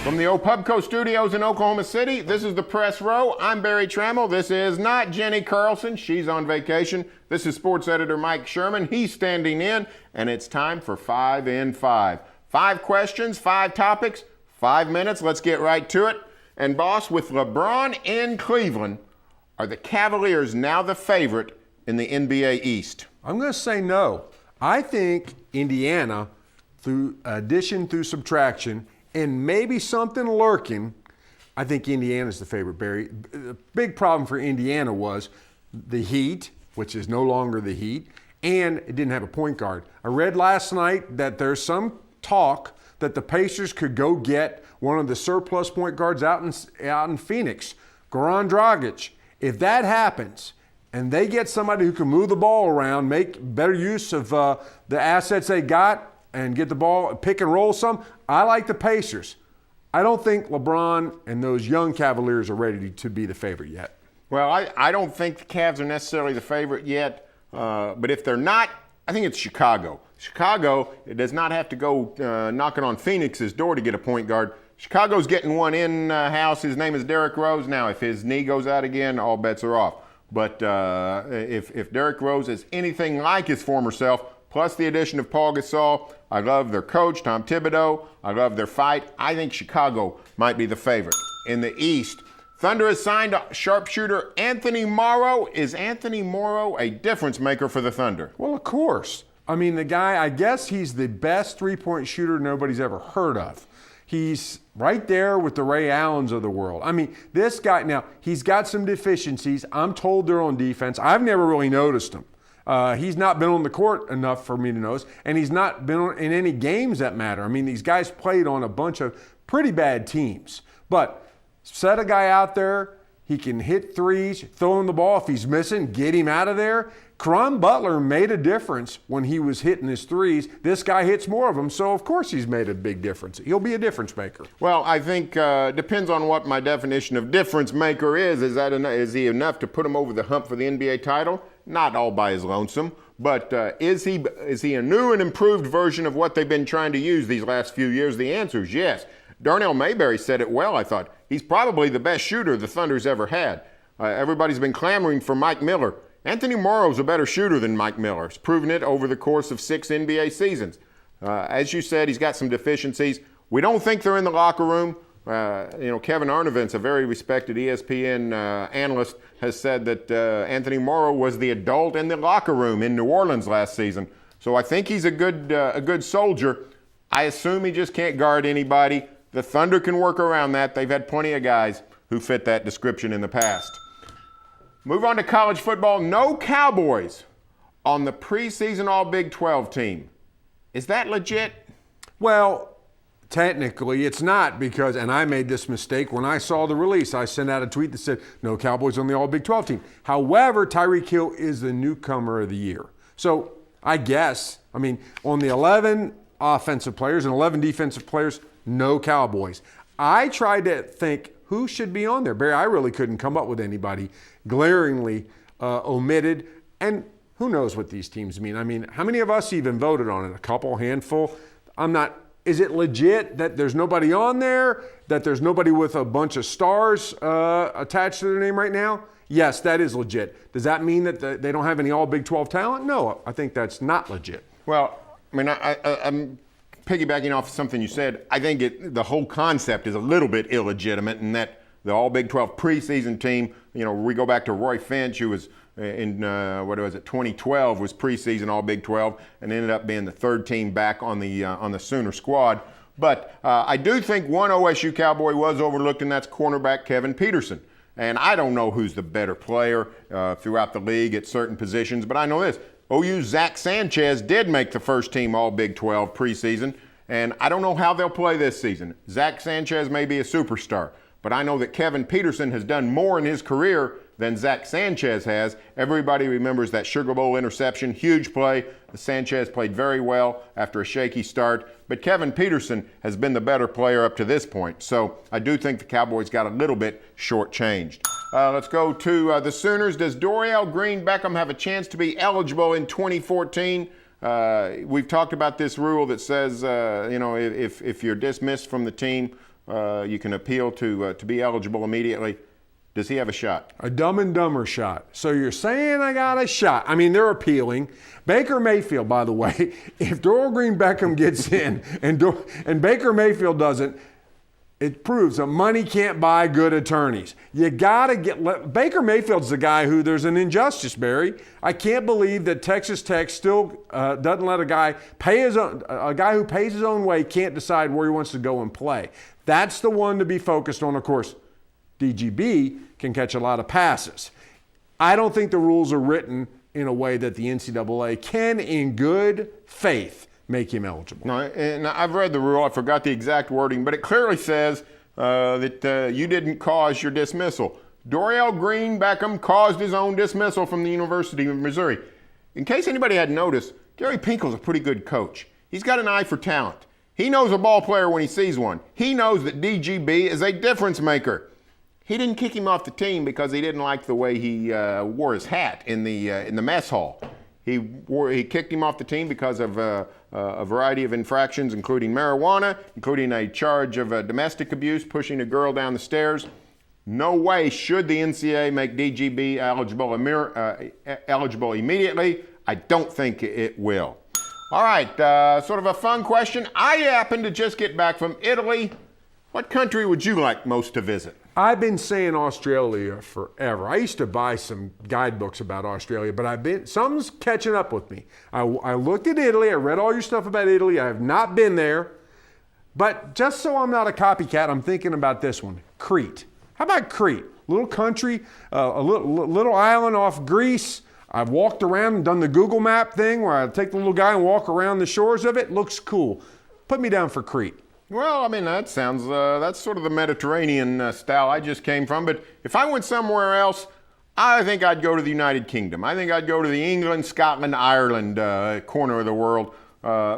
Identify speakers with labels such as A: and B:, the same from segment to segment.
A: From the old Pubco Studios in Oklahoma City, this is the Press Row. I'm Barry Trammell. This is not Jenny Carlson. She's on vacation. This is sports editor Mike Sherman. He's standing in, and it's time for 5 in 5. 5 questions, 5 topics, 5 minutes. Let's get right to it. And boss, with LeBron in Cleveland, are the Cavaliers now the favorite in the NBA East?
B: I'm going to say no. I think Indiana, through addition through subtraction, and maybe something lurking, I think Indiana's the favorite, Barry. The big problem for Indiana was the Heat, which is no longer the Heat, and it didn't have a point guard. I read last night that there's some talk that the Pacers could go get one of the surplus point guards out in Phoenix, Goran Dragic. If that happens, and they get somebody who can move the ball around, make better use of the assets they got, and get the ball, pick and roll some, I like the Pacers. I don't think LeBron and those young Cavaliers are ready to be the favorite yet.
A: Well, I don't think the Cavs are necessarily the favorite yet, but if they're not, I think it's Chicago. Chicago, it does not have to go knocking on Phoenix's door to get a point guard. Chicago's getting one in-house. His name is Derrick Rose. Now, if his knee goes out again, all bets are off. But if Derrick Rose is anything like his former self, plus the addition of Paul Gasol, I love their coach, Tom Thibodeau. I love their fight. I think Chicago might be the favorite. In the East, Thunder has signed sharpshooter Anthony Morrow. Is Anthony Morrow a difference maker for the Thunder?
B: Well, of course. I mean, the guy, I guess he's the best three-point shooter nobody's ever heard of. He's right there with the Ray Allens of the world. I mean, this guy, now, he's got some deficiencies. I'm told they're on defense. I've never really noticed them. He's not been on the court enough for me to notice, and he's not been in any games that matter. I mean, these guys played on a bunch of pretty bad teams. But set a guy out there, he can hit threes, throw him the ball. If he's missing, get him out of there. Caron Butler made a difference when he was hitting his threes. This guy hits more of them, so of course he's made a big difference. He'll be a difference maker.
A: Well, I think depends on what my definition of difference maker is. Is he enough to put him over the hump for the NBA title? Not all by his lonesome, but is he a new and improved version of what they've been trying to use these last few years? The answer is yes. Darnell Mayberry said it well, I thought. He's probably the best shooter the Thunder's ever had. Everybody's been clamoring for Mike Miller. Anthony Morrow's a better shooter than Mike Miller. He's proven it over the course of 6 NBA seasons. As you said, he's got some deficiencies. We don't think they're in the locker room. Kevin Arnovitz, a very respected ESPN analyst, has said that Anthony Morrow was the adult in the locker room in New Orleans last season. So I think he's a good soldier. I assume he just can't guard anybody. The Thunder can work around that. They've had plenty of guys who fit that description in the past. Move on to college football. No Cowboys on the preseason All-Big 12 team. Is that legit?
B: Well, technically it's not because, and I made this mistake when I saw the release. I sent out a tweet that said, no Cowboys on the All-Big 12 team. However, Tyreek Hill is the newcomer of the year. So I guess, on the 11 offensive players and 11 defensive players, no Cowboys. I tried to think who should be on there. Barry, I really couldn't come up with anybody glaringly omitted. And who knows what these teams mean? How many of us even voted on it? A couple, handful? Is it legit that there's nobody on there? That there's nobody with a bunch of stars attached to their name right now? Yes, that is legit. Does that mean that they don't have any All-Big 12 talent? No, I think that's not legit.
A: Well, I'm piggybacking off something you said. I think the whole concept is a little bit illegitimate in that the All-Big 12 preseason team, we go back to Roy Finch, who was in 2012 was preseason All-Big 12 and ended up being the third team back on the Sooner squad. But I do think one OSU Cowboy was overlooked, and that's cornerback Kevin Peterson. And I don't know who's the better player throughout the league at certain positions, but I know this. OU's Zach Sanchez did make the first team All-Big 12 preseason, and I don't know how they'll play this season. Zach Sanchez may be a superstar, but I know that Kevin Peterson has done more in his career than Zach Sanchez has. Everybody remembers that Sugar Bowl interception, huge play. Sanchez played very well after a shaky start, but Kevin Peterson has been the better player up to this point. So I do think the Cowboys got a little bit shortchanged. Let's go to the Sooners. Does Dorial Green-Beckham have a chance to be eligible in 2014? We've talked about this rule that says, if you're dismissed from the team You can appeal to be eligible immediately. Does he have a shot?
B: A Dumb and Dumber shot. So you're saying I got a shot. I mean, they're appealing. Baker Mayfield, by the way, if Dorial Green-Beckham gets in and Baker Mayfield doesn't, it proves that money can't buy good attorneys. You got to get – Baker Mayfield's the guy who there's an injustice, Barry. I can't believe that Texas Tech still doesn't let a guy who pays his own way can't decide where he wants to go and play. That's the one to be focused on, of course. DGB can catch a lot of passes. I don't think the rules are written in a way that the NCAA can, in good faith, make him eligible.
A: No, and I've read the rule. I forgot the exact wording, but it clearly says that you didn't cause your dismissal. Dorial Green-Beckham caused his own dismissal from the University of Missouri. In case anybody hadn't noticed, Gary Pinkel's a pretty good coach. He's got an eye for talent. He knows a ball player when he sees one. He knows that DGB is a difference maker. He didn't kick him off the team because he didn't like the way he wore his hat in the mess hall. He kicked him off the team because of a variety of infractions, including marijuana, including a charge of domestic abuse, pushing a girl down the stairs. No way should the NCAA make DGB eligible immediately. I don't think it will. All right, sort of a fun question. I happen to just get back from Italy. What country would you like most to visit?
B: I've been saying Australia forever. I used to buy some guidebooks about Australia, but something's catching up with me. I looked at Italy. I read all your stuff about Italy. I have not been there. But just so I'm not a copycat, I'm thinking about this one, Crete. How about Crete? Little country, a little island off Greece. I've walked around and done the Google map thing where I take the little guy and walk around the shores of it. Looks cool. Put me down for Crete.
A: Well, I mean, that sounds, that's sort of the Mediterranean style I just came from. But if I went somewhere else, I think I'd go to the United Kingdom. I think I'd go to the England, Scotland, Ireland corner of the world.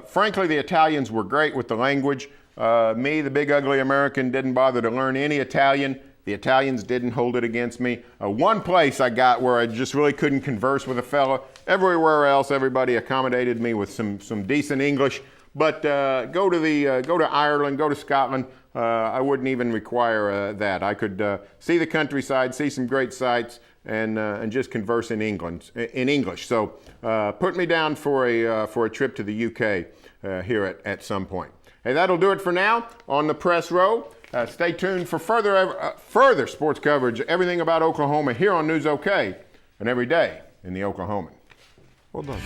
A: Frankly, the Italians were great with the language. Me, the big ugly American, didn't bother to learn any Italian. The Italians didn't hold it against me. One place I got where I just really couldn't converse with a fella. Everywhere else, everybody accommodated me with some decent English. But go to Ireland, go to Scotland. I wouldn't even require that. I could see the countryside, see some great sights, and just converse in English. So put me down for a trip to the UK here at some point. Hey, that'll do it for now on the press row. Stay tuned for further sports coverage, everything about Oklahoma here on News OK, and every day in the Oklahoman.
B: Well done.